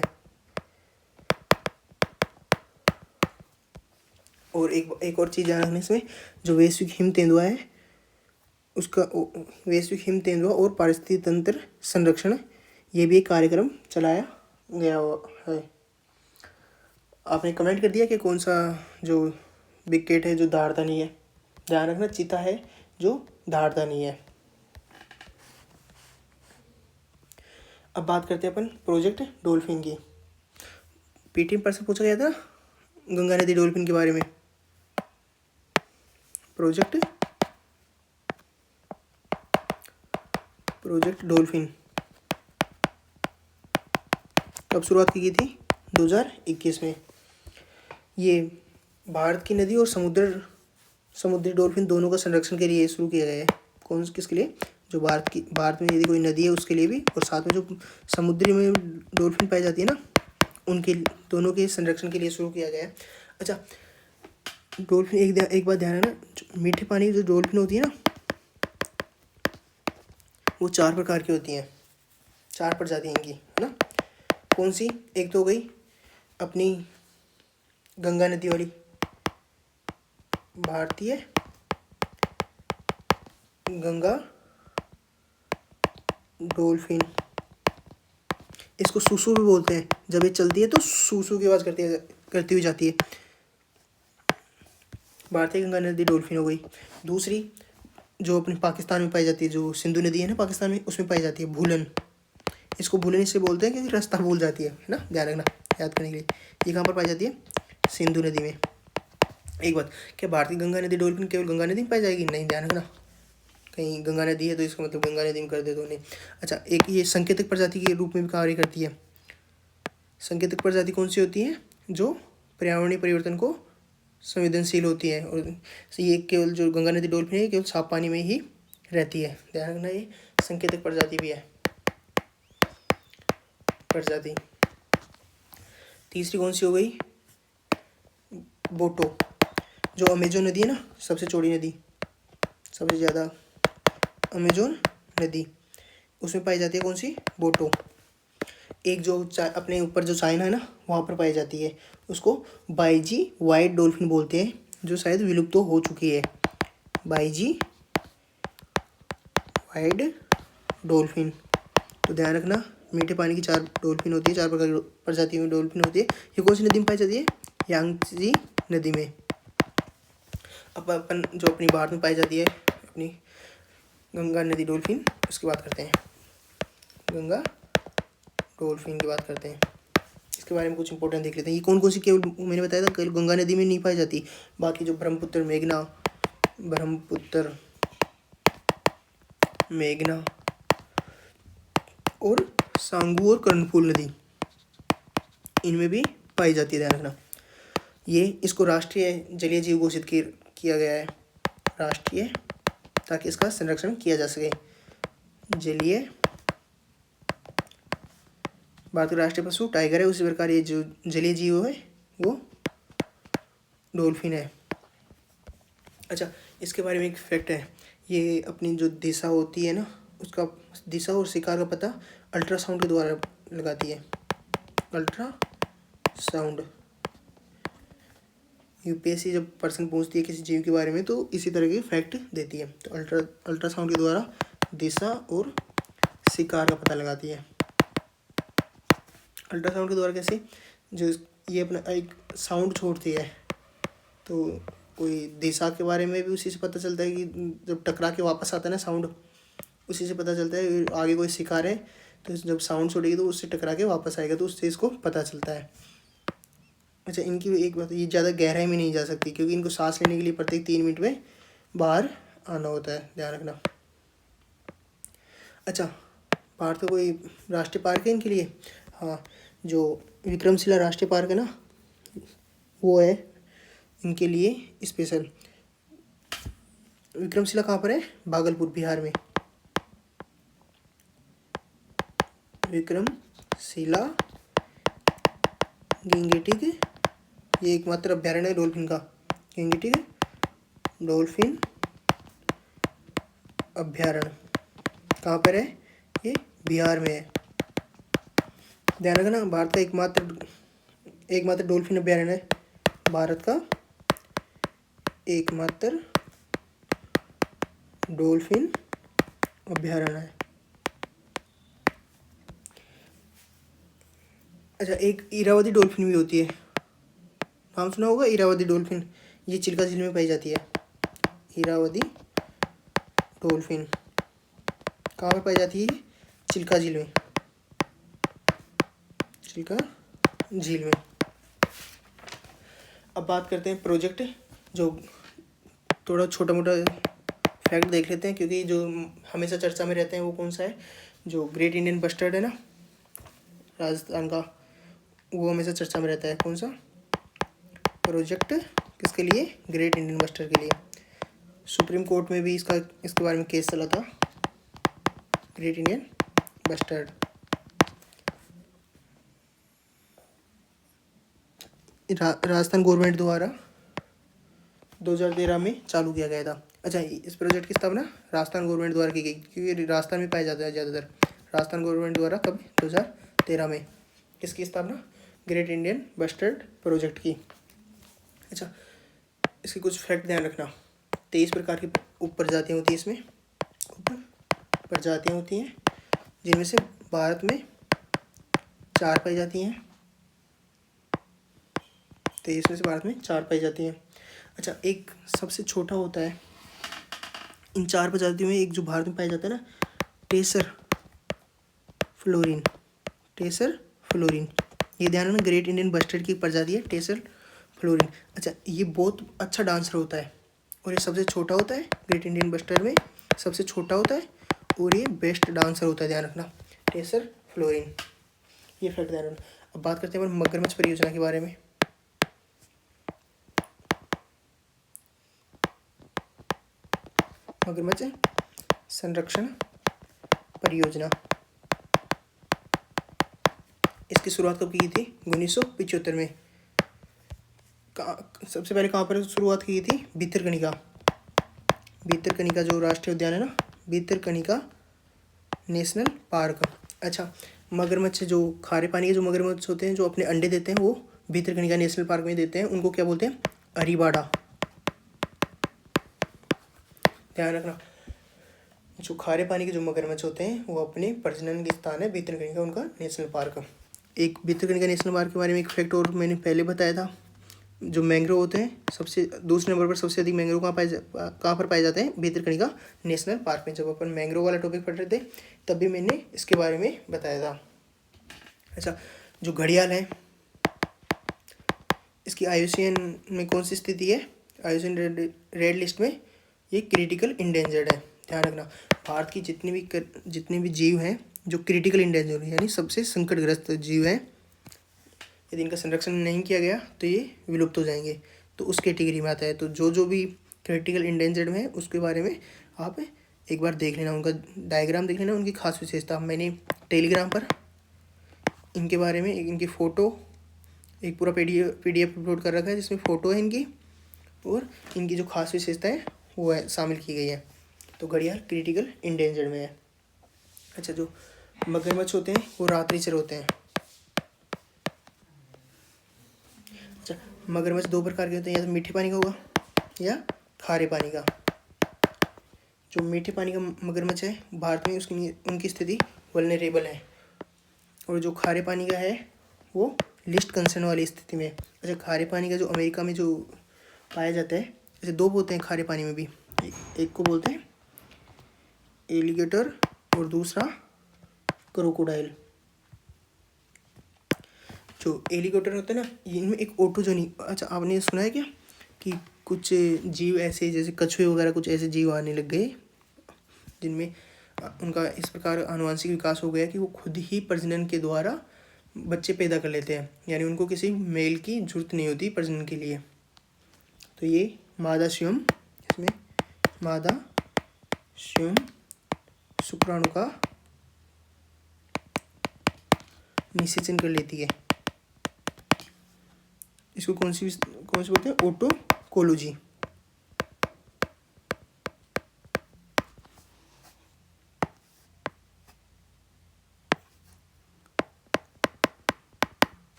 और एक और चीज़ ध्यान रखना इसमें, जो वैश्विक हिम तेंदुआ है उसका वैश्विक हिम तेंदुआ और पारिस्थितिक तंत्र संरक्षण, ये भी एक कार्यक्रम चलाया गया है। आपने कमेंट कर दिया कि कौन सा जो विकेट है जो धारता नहीं है। ध्यान रखना चीता है जो धारता नहीं है। अब बात करते हैं अपन प्रोजेक्ट डॉल्फिन की। पीटी में प्रश्न पूछा गया था गंगा नदी डॉल्फिन के बारे में। प्रोजेक्ट डॉल्फिन कब शुरुआत की गई थी? 2021 में। ये भारत की नदी और समुद्री डॉल्फिन दोनों का संरक्षण के लिए शुरू किया गया है। किसके लिए? जो भारत में यदि कोई नदी है उसके लिए भी, और साथ में जो समुद्री में डॉल्फिन पाई जाती है ना, उनके दोनों के संरक्षण के लिए शुरू किया गया है। अच्छा, डॉल्फिन एक बात ध्यान रखना, मीठे पानी की जो डॉल्फिन होती है ना, वो 4 प्रकार की होती हैं, 4 प्रजातियाँ इनकी, है ना। कौन सी? एक तो हो गई अपनी गंगा नदी वाली भारतीय गंगा डॉल्फिन, इसको सूसू भी बोलते हैं। जब ये चलती है तो सूसू की आवाज़ करती हुई जाती है। भारतीय गंगा नदी डॉल्फिन हो गई। दूसरी जो अपने पाकिस्तान में पाई जाती है, जो सिंधु नदी है ना पाकिस्तान में, उसमें पाई जाती है भूलन। इसको भूलन इससे बोलते हैं क्योंकि रास्ता भूल जाती है ना, ध्यान रखना याद करने के लिए। ये कहाँ पर पाई जाती है? सिंधु नदी में। एक बात, क्या भारतीय गंगा नदी डॉल्फिन केवल गंगा नदी में पाई जाएगी? नहीं, ध्यान रखना, कहीं गंगा नदी है तो इसका मतलब गंगा नदी में कर दे तो नहीं। अच्छा, एक ये संकेतक प्रजाति के रूप में भी कार्य करती है। संकेतक प्रजाति कौन सी होती है? जो पर्यावरणीय परिवर्तन को संवेदनशील होती है। और ये केवल जो गंगा नदी डॉल्फिन है केवल साफ पानी में ही रहती है। ध्यान रखना, ये संकेतक प्रजाति भी है प्रजाति। तीसरी कौन सी हो गई? बोटो, जो अमेजोन नदी है ना, सबसे चौड़ी नदी, सबसे ज़्यादा अमेजोन नदी, उसमें पाई जाती है कौन सी? बोटो। एक जो अपने ऊपर जो चाइना है ना, वहाँ पर पाई जाती है, उसको बाईजी वाइट डॉल्फिन बोलते हैं, जो शायद विलुप्त तो हो चुकी है। बाईजी वाइट डॉल्फिन। तो ध्यान रखना, मीठे पानी की 4 डॉल्फिन होती है, 4 प्रकार की प्रजातियों में डॉल्फिन होती है। ये कौन सी नदी में पाई जाती है? यांगत्से नदी में। अब अपन जो अपनी भारत में पाई जाती है अपनी गंगा नदी डॉल्फिन, उसकी बात करते हैं। गंगा डॉल्फिन की बात करते हैं, इसके बारे में कुछ इंपॉर्टेंट देख लेते हैं। ये कौन कौन सी, केवल मैंने बताया था केवल गंगा नदी में नहीं पाई जाती, बाकी जो ब्रह्मपुत्र मेघना और सांगू और कर्णफूल नदी, इनमें भी पाई जाती है। ध्यान रखना, ये इसको राष्ट्रीय जलीय जीव घोषित किया गया है, राष्ट्रीय, ताकि इसका संरक्षण किया जा सके। जलीय, भारत का राष्ट्रीय पशु टाइगर है, उसी प्रकार ये जो जलीय जीव है वो डॉल्फिन है। अच्छा, इसके बारे में एक फैक्ट है, ये अपनी जो दिशा होती है ना, उसका दिशा और शिकार का पता अल्ट्रासाउंड के द्वारा लगाती है। अल्ट्रासाउंड, यूपीएससी जब प्रश्न पूछती है किसी जीव के बारे में तो इसी तरह के फैक्ट देती है। तो अल्ट्रासाउंड के द्वारा दिशा और शिकार का पता लगाती है। अल्ट्रासाउंड के द्वारा कैसे? जो ये अपना एक साउंड छोड़ती है, तो कोई दिशा के बारे में भी उसी से पता चलता है कि जब टकरा के वापस आता है ना साउंड, उसी से पता चलता है। आगे कोई शिकार है तो जब साउंड छोड़ेगी तो उससे टकरा के वापस आएगा, तो उससे इसको पता चलता है। अच्छा, इनकी एक बात, ये ज़्यादा गहराई में नहीं जा सकती क्योंकि इनको सांस लेने के लिए प्रत्येक 3 मिनट में बाहर आना होता है, ध्यान रखना। अच्छा, भारत का कोई राष्ट्रीय पार्क है इनके लिए? हाँ, जो विक्रमशिला राष्ट्रीय पार्क है ना, वो है इनके लिए स्पेशल। विक्रमशिला कहाँ पर है? भागलपुर, बिहार में। विक्रमशिला गेंगेटिक, ये एकमात्र अभ्यारण्य है डॉल्फिन का। गेंगेटिक डॉल्फिन अभ्यारण्य कहाँ पर है? ये बिहार में है। ध्यान रखना, भारत का एकमात्र डॉल्फिन अभ्यारण्य है, भारत का एकमात्र डॉल्फिन अभयारण्य है। अच्छा, एक इरावदी डॉल्फिन भी होती है, नाम सुना होगा इरावदी डॉल्फिन। ये चिल्का झील में पाई जाती है। इरावदी डॉल्फिन कहाँ पर पाई जाती है? चिल्का झील में, चिल्का झील में। अब बात करते हैं प्रोजेक्ट, जो थोड़ा छोटा मोटा फैक्ट देख लेते हैं, क्योंकि जो हमेशा चर्चा में रहते हैं वो कौन सा है, जो ग्रेट इंडियन बस्टर्ड है ना राजस्थान का, वो हमेशा चर्चा में रहता है। कौन सा प्रोजेक्ट? किसके लिए? ग्रेट इंडियन बस्टर्ड के लिए। सुप्रीम कोर्ट में भी इसके बारे में केस चला था, great Indian bustard. Rajasthan government द्वारा 2013 में चालू किया गया था। अच्छा, इस प्रोजेक्ट की स्थापना राजस्थान गवर्नमेंट द्वारा की गई, क्योंकि राजस्थान में पाया जाता है ज़्यादातर। राजस्थान गवर्नमेंट द्वारा कब? 2013 में किसकी स्थापना? ग्रेट इंडियन बस्टर्ड प्रोजेक्ट की। अच्छा, इसके कुछ फैक्ट ध्यान रखना। 23 प्रकार की उप प्रजातियाँ होती हैं इसमें, उप प्रजातियाँ होती हैं, जिनमें से भारत में 4 पाई जाती हैं। 23 में से भारत में 4 पाई जाती हैं। अच्छा, एक सबसे छोटा होता है इन 4 प्रजातियों में, एक जो भारत में पाया जाता है ना, टेसर फ्लोरिन। टेसर फ्लोरिन, ये ध्यान रखना, ग्रेट इंडियन बस्टर्ड की प्रजाति है टेसर फ्लोरिन। अच्छा, ये बहुत अच्छा डांसर होता है और ये सबसे छोटा होता है, ग्रेट इंडियन बस्टर्ड में सबसे छोटा होता है और ये बेस्ट डांसर होता है, ध्यान रखना, टेसर फ्लोरिन। ये फैक्ट ध्यान रखना। अब बात करते हैं मगरमच्छ परियोजना के बारे में। मगरमच्छ संरक्षण परियोजना, इसकी शुरुआत कब की थी? 1975 में। सबसे पहले कहाँ पर शुरुआत की थी? भितरकनिका। भितरकनिका जो राष्ट्रीय उद्यान है ना, भितरकनिका नेशनल पार्क। अच्छा, मगरमच्छ जो खारे पानी के जो मगरमच्छ होते हैं, जो अपने अंडे देते हैं, वो भितरकनिका नेशनल पार्क में देते हैं। उनको क्या बोलते हैं? अरीबाड़ा। ध्यान रखना, जो खारे पानी के जो मगरमच्छ होते हैं वो अपने प्रजनन के स्थान है भितरकनिका, उनका नेशनल पार्क। एक भितरकनिका नेशनल पार्क के बारे में एक फैक्ट और मैंने पहले बताया था, जो मैंग्रोव होते हैं, सबसे दूसरे नंबर पर सबसे अधिक मैंग्रोव कहाँ पर पाए जाते हैं? भितरकनिका नेशनल पार्क में। जब अपन मैंग्रोव वाला टॉपिक पढ़ रहे थे तब भी मैंने इसके बारे में बताया था। अच्छा, जो घड़ियाल है, इसकी IUCN में कौन सी स्थिति है? IUCN रेड लिस्ट में ये क्रिटिकल इंडेंजर्ड है। ध्यान रखना, भारत की जितने भी जीव हैं जो क्रिटिकल इंडेंजर्ड यानी सबसे संकटग्रस्त जीव हैं, यदि इनका संरक्षण नहीं किया गया तो ये विलुप्त हो जाएंगे, तो उस कैटेगरी में आता है। तो जो भी क्रिटिकल इंडेंजर्ड में है उसके बारे में आप एक बार देख लेना, उनका डायग्राम देख लेना, उनकी खास विशेषता। मैंने टेलीग्राम पर इनके बारे में इनकी फ़ोटो एक पूरा PDF अपलोड कर रखा है, जिसमें फ़ोटो है इनकी और इनकी जो खास विशेषता है वो है शामिल की गई है। तो घड़ियाल क्रिटिकल इंडेंजर्ड में है। अच्छा, जो मगरमच्छ होते हैं वो रात्रिचर होते हैं। अच्छा, मगरमच्छ 2 प्रकार के होते हैं, या तो मीठे पानी का होगा या खारे पानी का। जो मीठे पानी का मगरमच्छ है भारत में उनकी स्थिति वल्नरेबल है, और जो खारे पानी का है वो लिस्ट कंसर्न वाली स्थिति में। अच्छा, खारे पानी का जो अमेरिका में जो पाया जाता है, जैसे 2 होते हैं खारे पानी में भी, एक को बोलते हैं एलिगेटर और दूसरा क्रोकोडाइल। जो एलिगेटर होता है ना, इनमें एक ओटोजोनी। अच्छा, आपने सुना है क्या कि कुछ जीव ऐसे जैसे कछुए वगैरह कुछ ऐसे जीव आने लग गए जिनमें उनका इस प्रकार आनुवंशिक विकास हो गया कि वो खुद ही प्रजनन के द्वारा बच्चे पैदा कर लेते हैं, यानी उनको किसी मेल की जरूरत नहीं होती प्रजनन के लिए। तो ये मादा स्वयं, इसमें मादा स्वयं शुक्राणु का निषेचन कर लेती है। इसको कौन सी बोलते हैं? ऑटोकोलॉजी।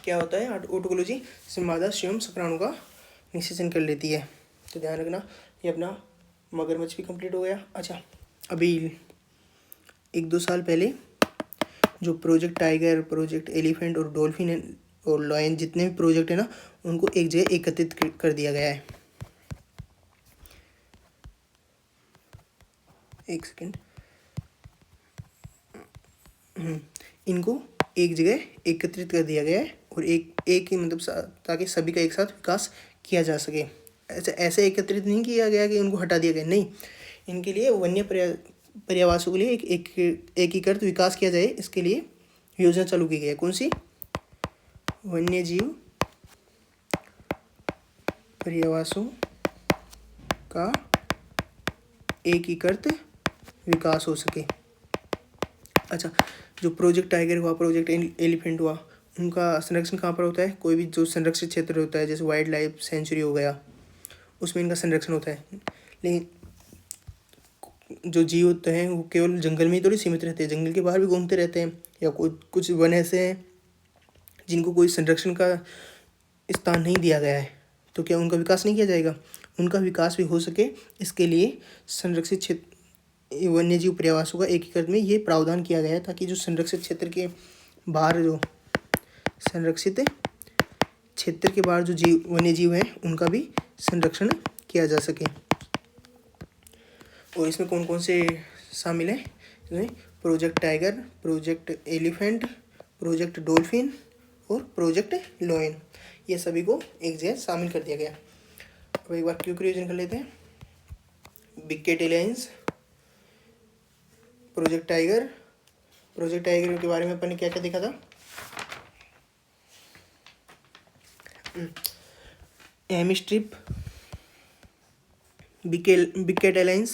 क्या होता है ऑटोकोलॉजी, जिसमें मादा स्वयं शुक्राणु का निषेचन कर लेती है। तो ध्यान रखना, ये अपना मगरमच्छ भी कंप्लीट हो गया। अच्छा, अभी 1-2 साल पहले जो प्रोजेक्ट टाइगर, प्रोजेक्ट एलिफेंट और डॉल्फिन और लॉयन, जितने भी प्रोजेक्ट है ना, उनको एक जगह एकत्रित कर दिया गया है। एक सेकेंड, इनको एक जगह एकत्रित कर दिया गया है और एक ही मतलब ताकि सभी का एक साथ विकास किया जा सके। ऐसे एकत्रित नहीं किया गया कि उनको हटा दिया गया, नहीं, इनके लिए वन्य पर्यावासों के लिए एक एकीकृत विकास किया जाए, इसके लिए योजना चालू की गई है। कौन सी? वन्य जीव पर्यावासों का एकीकृत विकास हो सके। अच्छा, जो प्रोजेक्ट टाइगर हुआ, प्रोजेक्ट एलिफेंट हुआ, उनका संरक्षण कहाँ पर होता है? कोई भी जो संरक्षित क्षेत्र होता है, जैसे वाइल्ड लाइफ सेंचुरी हो गया, उसमें इनका संरक्षण होता है। लेकिन जो जीव होते हैं वो केवल जंगल में ही थोड़ी सीमित रहते हैं, जंगल के बाहर भी घूमते रहते हैं। या कुछ वन ऐसे हैं जिनको कोई संरक्षण का स्थान नहीं दिया गया है, तो क्या उनका विकास नहीं किया जाएगा? उनका विकास भी हो सके, इसके लिए संरक्षित क्षेत्र वन्य जीव पर्यावासों का एकीकरण में ये प्रावधान किया गया है, ताकि जो संरक्षित क्षेत्र के बाहर जो संरक्षित क्षेत्र के बाहर जो वन्य जीव हैं उनका भी संरक्षण किया जा सके। और इसमें कौन कौन से शामिल हैं? इसमें project tiger, project elephant, project dolphin और प्रोजेक्ट लॉयन, ये सभी को एक जगह शामिल कर दिया गया। अब एक बार क्विक रिवीजन कर लेते हैं। Big cat alliance, project tiger के बारे में अपन ने क्या क्या देखा था? M strip, big cat alliance,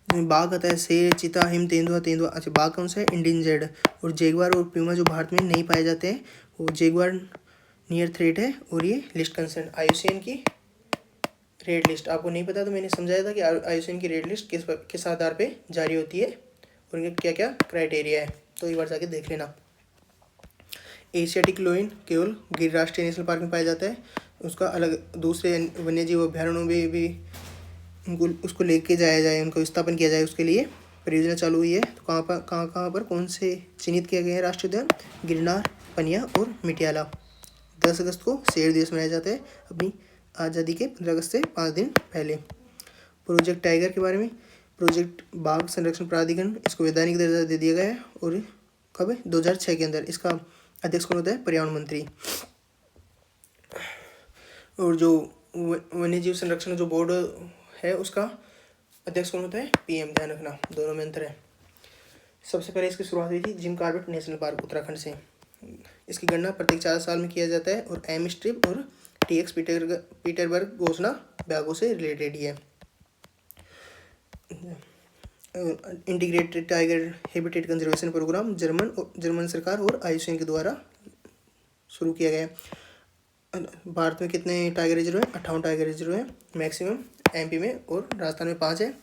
जिसमें बाघ आता है, शेर, चीता, हिम, तेंदुआ। अच्छा, बाघ कौन सा है? इंडेंजर्ड। और जैगुआर और प्यूमा जो भारत में नहीं पाए जाते हैं, वो जैगुआर नियर थ्रेट है और ये लिस्ट कंसर्न IUCN की रेड लिस्ट। आपको नहीं पता तो मैंने समझाया था कि IUCN की रेड लिस्ट किस आधार पे जारी होती है और उनके क्या क्या क्राइटेरिया है, तो एक बार जाके देख लेना। एशियाटिक लोइन केवल गिर राष्ट्रीय नेशनल पार्क में पाया जाता है, उसका अलग दूसरे वन्य जीव अभ्यारण्यों में भी उसको लेके जाया जाए, उनको स्थापन किया जाए, उसके लिए परियोजना चालू हुई है। तो कहाँ पर कौन से चिन्हित किया गया है राष्ट्रीय उद्यान? गिरनार, पनिया और मिटियाला। 10 अगस्त को शेर दिवस मनाया जाता है, अपनी आज़ादी के 15 अगस्त से 5 दिन पहले। प्रोजेक्ट टाइगर के बारे में, प्रोजेक्ट बाघ संरक्षण प्राधिकरण, इसको वैधानिक दर्जा दे दिया गया है और कब है? 2006 के अंदर। इसका अध्यक्ष कौन होता है? पर्यावरण मंत्री। और जो वन्य जीव संरक्षण जो बोर्ड है उसका अध्यक्ष कौन होता है? PM। ध्यान रखना, दोनों में अंतर है। सबसे पहले इसकी शुरुआत हुई थी Jim Corbett national park Uttarakhand से। इसकी गणना प्रत्येक 4 साल में किया जाता है और एम स्ट्रिप और TX पीटरबर्ग घोषणा बाघों से रिलेटेड ही है। Integrated tiger habitat conservation programme German सरकार और IUCN के द्वारा शुरू किया गया। भारत में कितने टाइगर रिजर्व हैं? 58 टाइगर रिजर्व हैं, मैक्सिमम MP में और राजस्थान में 5 है।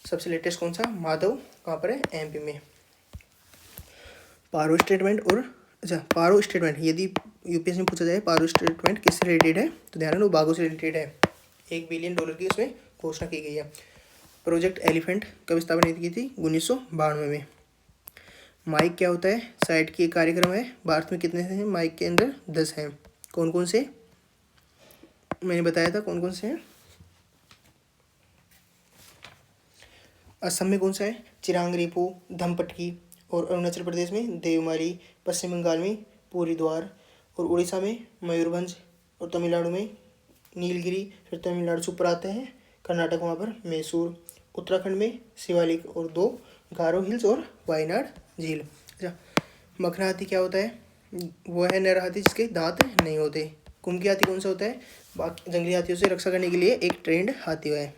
सबसे लेटेस्ट कौन सा? माधव। कहाँ पर है? MP में। पारो स्टेटमेंट और पारो स्टेटमेंट, यदि UPSC में पूछा जाए पारो स्टेटमेंट किससे रिलेटेड है, तो ध्यान रखना बाघों से रिलेटेड है। $1 बिलियन की उसमें घोषणा की गई है। प्रोजेक्ट एलिफेंट कब स्थापना की थी? 1992 में। माइक क्या होता है? साइट की कार्यक्रम है। भारत में कितने हैं माइक के अंदर? 10 हैं। कौन कौन से? मैंने बताया था कौन कौन से हैं। असम में कौन सा है? चिरांग रीपू, धमपटकी। और अरुणाचल प्रदेश में देवमाली, पश्चिम बंगाल में पूरी द्वार, और उड़ीसा में मयूरभंज, और तमिलनाडु में नीलगिरी। फिर तमिलनाडु से ऊपर आते हैं, कर्नाटक वहाँ पर मैसूर, उत्तराखंड में शिवालिक और 2 गारो हिल्स और वायनाड झील। अच्छा, मखना हाथी क्या होता है? वो है नर हाथी जिसके दांत नहीं होते। कुमकी हाथी कौन सा होता है? बाकी जंगली हाथियों से रक्षा करने के लिए एक ट्रेंड हाथी है।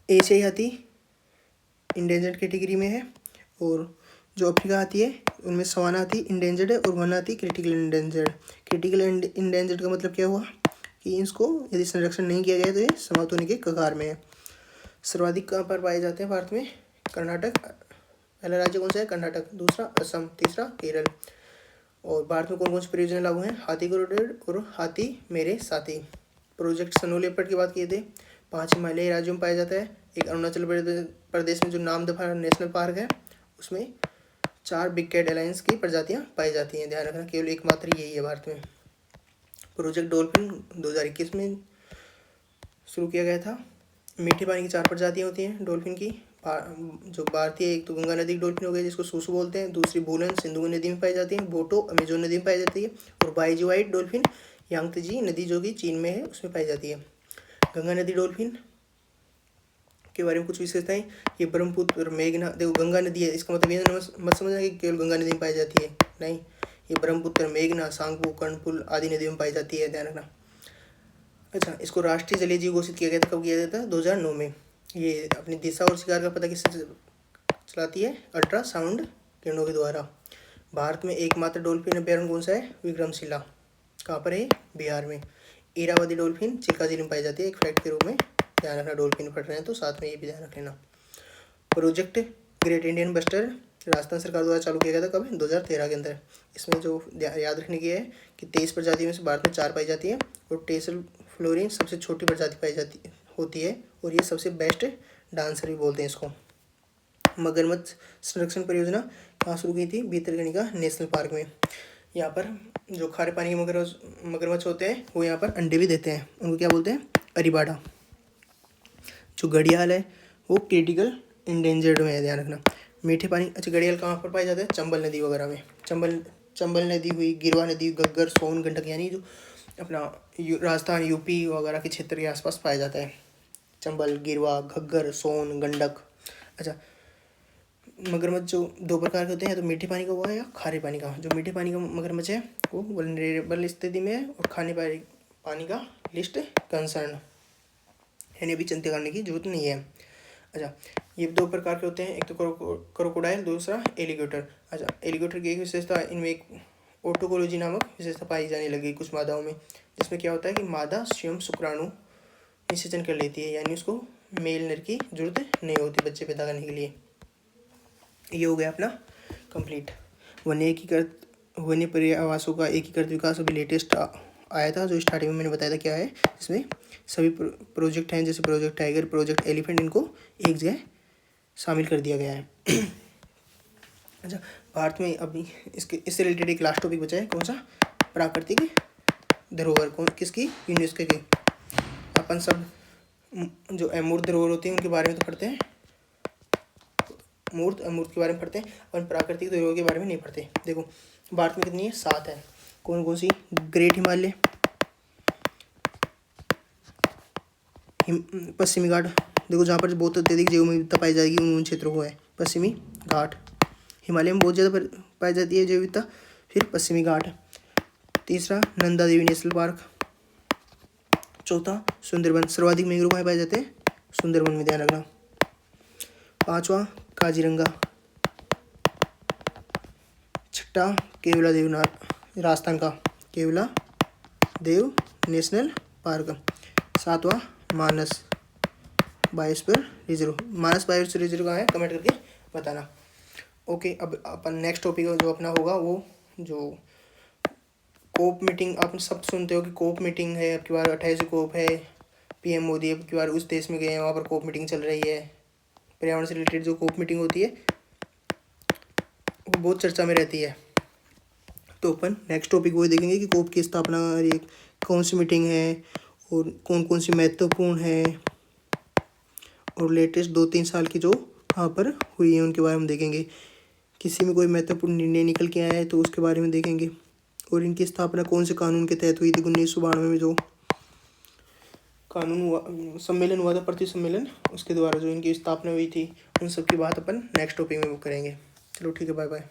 एशियाई हाथी इंडेंजर्ड कैटेगरी में है, और जो अफ्रीका हाथी है उनमें सवाना हाथी इंडेंजर्ड है और वन हाथी क्रिटिकल इंडेंजर्ड। क्रिटिकल इंडेंजर्ड का मतलब क्या हुआ कि इसको यदि संरक्षण नहीं किया गया तो ये समाप्त होने के कगार में है। सर्वाधिक कहाँ पर पाए जाते हैं भारत में? कर्नाटक। पहला राज्य कौन सा है? कर्नाटक। दूसरा असम, तीसरा केरल। और भारत में कौन कौन सी परियोजना लागू हैं? हाथी कॉरिडोर और हाथी मेरे साथी। प्रोजेक्ट स्नो लेपर्ड की बात किए थे। 5 हिमालयी राज्यों में पाया जाता है। एक अरुणाचल प्रदेश में जो नामदफा नेशनल पार्क है उसमें 4 बिग कैट एलायंस की प्रजातियां पाई जाती हैं। ध्यान रखना, केवल एकमात्र यही है भारत में। प्रोजेक्ट डॉल्फिन 2021 में शुरू किया गया था। मीठे पानी की 4 प्रजातियां होती हैं डॉल्फिन की। जो भारतीय, एक तो गंगा नदी की डॉल्फिन हो गई जिसको सूसू बोलते हैं, दूसरी भूलन सिंधु नदी में पाई जाती है, बोटो अमेजोन नदी में पाई जाती है, और बाइजू व्हाइट डॉल्फिन यांगत्जी नदी जो कि चीन में है उसमें पाई जाती है। गंगा नदी डॉल्फिन के बारे में कुछ विशेषताएं। ये ब्रह्मपुत्र, मेघना, देखो गंगा नदी है, इसका मतलब ये मत समझना कि केवल गंगा नदी में पाई जाती है, नहीं, ये ब्रह्मपुत्र, मेघना, सांगपू, कर्णपुल आदि नदियों में पाई जाती है, ध्यान रखना। अच्छा, इसको राष्ट्रीय जलीय जीव घोषित किया गया था, कब किया गया था? 2009 में। ये अपनी दिशा और शिकार का पता किससे चलाती है? अल्ट्रासाउंड किरणों के द्वारा। भारत में एकमात्र डॉल्फिन अभ्यारण्य कौन सा है? विक्रमशिला। कहाँ पर है? बिहार में। इरावदी डॉल्फिन चिल्का जिले में पाई जाती है, एक फैक्ट के रूप में ध्यान रखना। डॉल्फिन पढ़ रहे हैं तो साथ में ये भी ध्यान रख लेना। Project great Indian bustard Rajasthan सरकार द्वारा चालू किया गया था, कब? 2013 के अंदर। इसमें जो याद रखने की है कि 23 प्रजातियों में से भारत में 4 पाई जाती है, और टेसल फ्लोरिन सबसे छोटी प्रजाति पाई जाती होती है, और ये सबसे बेस्ट डांसर भी बोलते हैं इसको। मगरमच्छ संरक्षण परियोजना कहाँ शुरू की थी? भितरकनिका नेशनल पार्क में। यहाँ पर जो खारे पानी के मगरमच्छ होते हैं वो यहाँ पर अंडे भी देते हैं, उनको क्या बोलते हैं? अरीबाडा। जो घड़ियाल है वो क्रिटिकल इंडेंजर्ड में है, ध्यान रखना। मीठे पानी, अच्छा घड़ियाल कहाँ पर पाए जाते हैं? चंबल नदी वगैरह में। चंबल नदी हुई, गिरवा नदी, घग्गर, सोन, गंडक, यानी जो अपना राजस्थान, यूपी वगैरह के क्षेत्र के आसपास पाया जाता है। चंबल, गिरवा, घग्गर, सोन, गंडक। अच्छा, मगरमच्छ जो 2 प्रकार के होते हैं, तो मीठे पानी का हुआ है या खारे पानी का। जो मीठे पानी का मगरमच्छ है वो वल्नरेबल स्थिति में है, और खाने पानी का लिस्ट कंसर्न, यानी अभी चिंता करने की जरूरत नहीं है। अच्छा, ये 2 प्रकार के होते हैं, एक तो क्रोकोडाइल, दूसरा एलिगेटर। अच्छा, एलिगेटर की एक विशेषता, इनमें एक ऑटोकोलॉजी नामक विशेषता पाई जाने लगी कुछ मादाओं में, जिसमें क्या होता है कि मादा स्वयं शुक्राणु निषेचन कर लेती है, यानी उसको मेल नर की जरूरत नहीं होती बच्चे पैदा करने के लिए। ये हो गया अपना कंप्लीट। वन्य पर्यावासों का एकीकृत विकास अभी लेटेस्ट आया था, जो स्टार्टिंग में मैंने बताया था क्या है। इसमें सभी प्रोजेक्ट हैं, जैसे प्रोजेक्ट टाइगर, प्रोजेक्ट एलिफेंट, इनको एक जगह शामिल कर दिया गया है। अच्छा, भारत में अभी इससे रिलेटेड एक लास्ट टॉपिक बचा है, कौन सा? प्राकृतिक धरोहर। कौन किसकी? यूनेस्को की। अपन सब जो अमूर्त धरोहर होती हैं उनके बारे में तो पढ़ते हैं, मूर्त अमूर्त के बारे में पढ़ते हैं, और प्राकृतिक धरोहर के बारे में नहीं पढ़ते। देखो भारत में कितनी है? 7 है। कौन कौन सी? ग्रेट हिमालय, पश्चिमी घाट, देखो जहाँ पर बहुत अत्यधिक जैव विविधता पाई जाएगी उन क्षेत्रों को है पश्चिमी घाट। हिमालय में बहुत ज़्यादा पाई जाती है जैव विविधता, फिर पश्चिमी घाट। तीसरा नंदा देवी नेशनल पार्क। चौथा सुंदरबन, सर्वाधिक मैंग्रोव कहाँ पाए जाते हैं? सुंदरबन में, ध्यान रखना। 5वां काजीरंगा। 6ठा केवला देव राजस्थान का केवला देव नेशनल पार्क। 7वां मानस बायोस्फीयर रिजर्व। मानस बायोस्फीयर रिजर्व कहाँ है? कमेंट करके बताना। ओके, अब अपन नेक्स्ट टॉपिक जो अपना होगा वो जो कोप मीटिंग, आप सब सुनते हो कि कोप मीटिंग है, अब की बार 28 कोप है, पीएम मोदी अब की बार उस देश में गए हैं, वहाँ पर कोप मीटिंग चल रही है। पर्यावरण से रिलेटेड जो कोप मीटिंग होती है वो बहुत चर्चा में रहती है। तो अपन नेक्स्ट टॉपिक वो देखेंगे कि कोप की स्थापना कौन सी मीटिंग है, और कौन कौन सी महत्वपूर्ण है, और लेटेस्ट 2-3 साल की जो वहाँ पर हुई है उनके बारे में देखेंगे। किसी में कोई महत्वपूर्ण निर्णय निकल के आया है तो उसके बारे में देखेंगे, और इनकी स्थापना कौन से कानून के तहत हुई थी। 1992 में जो कानून हुआ, सम्मेलन हुआ था, प्रति सम्मेलन, उसके द्वारा जो इनकी स्थापना हुई थी, उन सब की बात अपन नेक्स्ट टॉपिक में करेंगे। चलो ठीक है, बाय बाय।